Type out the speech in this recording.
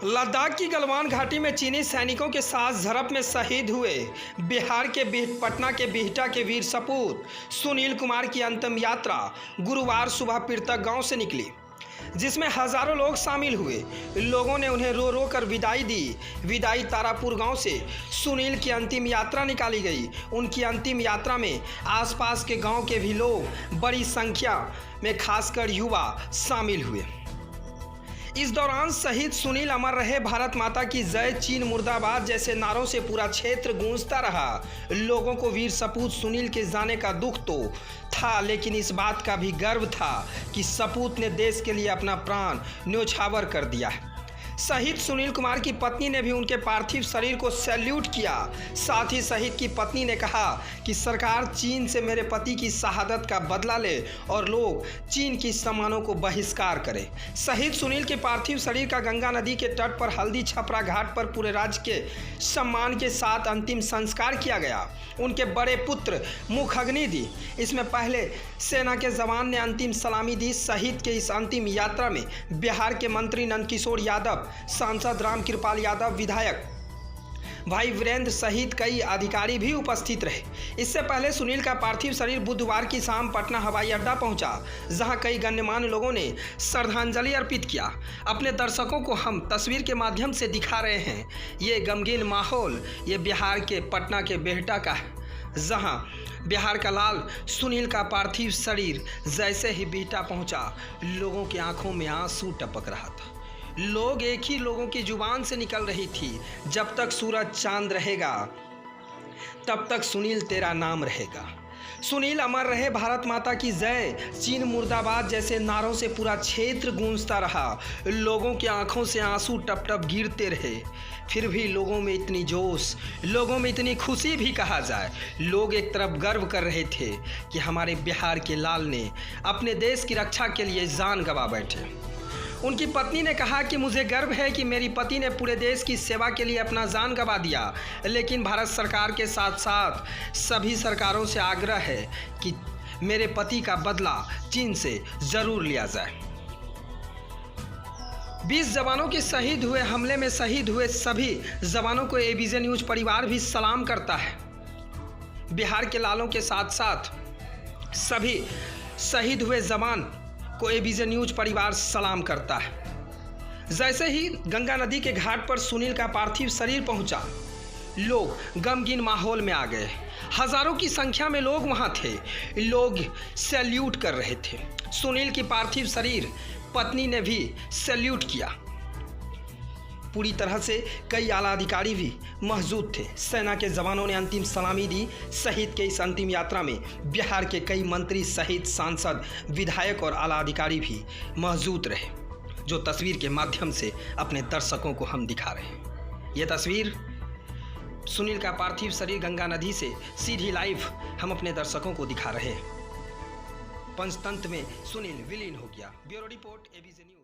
लद्दाख की गलवान घाटी में चीनी सैनिकों के साथ झड़प में शहीद हुए बिहार के पटना के बिहटा के वीर सपूत सुनील कुमार की अंतिम यात्रा गुरुवार सुबह पीरतक गांव से निकली, जिसमें हजारों लोग शामिल हुए। लोगों ने उन्हें रो रो कर विदाई दी। विदाई तारापुर गांव से सुनील की अंतिम यात्रा निकाली गई। उनकी अंतिम यात्रा में आसपास के गांव के भी लोग बड़ी संख्या में खासकर युवा शामिल हुए। इस दौरान शहीद सुनील अमर रहे, भारत माता की जय, चीन मुर्दाबाद जैसे नारों से पूरा क्षेत्र गूंजता रहा। लोगों को वीर सपूत सुनील के जाने का दुख तो था, लेकिन इस बात का भी गर्व था कि सपूत ने देश के लिए अपना प्राण न्योछावर कर दिया। शहीद सुनील कुमार की पत्नी ने भी उनके पार्थिव शरीर को सैल्यूट किया। साथ ही शहीद की पत्नी ने कहा कि सरकार चीन से मेरे पति की शहादत का बदला ले और लोग चीन की सामानों को बहिष्कार करें। शहीद सुनील के पार्थिव शरीर का गंगा नदी के तट पर हल्दी छपरा घाट पर पूरे राज्य के सम्मान के साथ अंतिम संस्कार किया गया। उनके बड़े पुत्र मुख अग्नि दी। इसमें पहले सेना के जवान ने अंतिम सलामी दी। शहीद के इस अंतिम यात्रा में बिहार के मंत्री नंदकिशोर यादव, सांसद रामकृपाल यादव, विधायक भाई वीरेंद्र सहित कई अधिकारी भी उपस्थित रहे। इससे पहले सुनील का पार्थिव शरीर बुधवार की शाम पटना हवाई अड्डा पहुंचा, जहां कई गण्यमान्य लोगों ने श्रद्धांजलि अर्पित किया। अपने दर्शकों को हम तस्वीर के माध्यम से दिखा रहे हैं। ये गमगीन माहौल ये बिहार के पटना के बिहटा का है, जहां बिहार का लाल सुनील का पार्थिव शरीर जैसे ही बिहटा पहुंचा, लोगों की आंखों में आंसू टपक रहा था। लोग एक ही लोगों की जुबान से निकल रही थी, जब तक सूरज चांद रहेगा तब तक सुनील तेरा नाम रहेगा। सुनील अमर रहे, भारत माता की जय, चीन मुर्दाबाद जैसे नारों से पूरा क्षेत्र गूंजता रहा। लोगों की आंखों से आंसू टप टप गिरते रहे। फिर भी लोगों में इतनी जोश, लोगों में इतनी खुशी भी कहा जाए। लोग एक तरफ गर्व कर रहे थे कि हमारे बिहार के लाल ने अपने देश की रक्षा के लिए जान गंवा बैठे। उनकी पत्नी ने कहा कि मुझे गर्व है कि मेरी पति ने पूरे देश की सेवा के लिए अपना जान गंवा दिया, लेकिन भारत सरकार के साथ साथ सभी सरकारों से आग्रह है कि मेरे पति का बदला चीन से जरूर लिया जाए। 20 जवानों के शहीद हुए हमले में शहीद हुए सभी जवानों को एबीजे न्यूज परिवार भी सलाम करता है। बिहार के लालों के साथ साथ सभी शहीद हुए जवान को एबीजे न्यूज परिवार सलाम करता है। जैसे ही गंगा नदी के घाट पर सुनील का पार्थिव शरीर पहुंचा, लोग गमगीन माहौल में आ गए। हजारों की संख्या में लोग वहां थे। लोग सैल्यूट कर रहे थे। सुनील की पार्थिव शरीर पत्नी ने भी सैल्यूट किया। पूरी तरह से कई आला अधिकारी भी मौजूद थे। सेना के जवानों ने अंतिम सलामी दी। शहीद के इस अंतिम यात्रा में बिहार के कई मंत्री सहित सांसद, विधायक और आला अधिकारी भी मौजूद रहे, जो तस्वीर के माध्यम से अपने दर्शकों को हम दिखा रहे हैं। ये तस्वीर सुनील का पार्थिव शरीर गंगा नदी से सीधी लाइव हम अपने दर्शकों को दिखा रहे हैं। पंचतंत्र में सुनील विलीन हो गया। Bureau report ABJ news.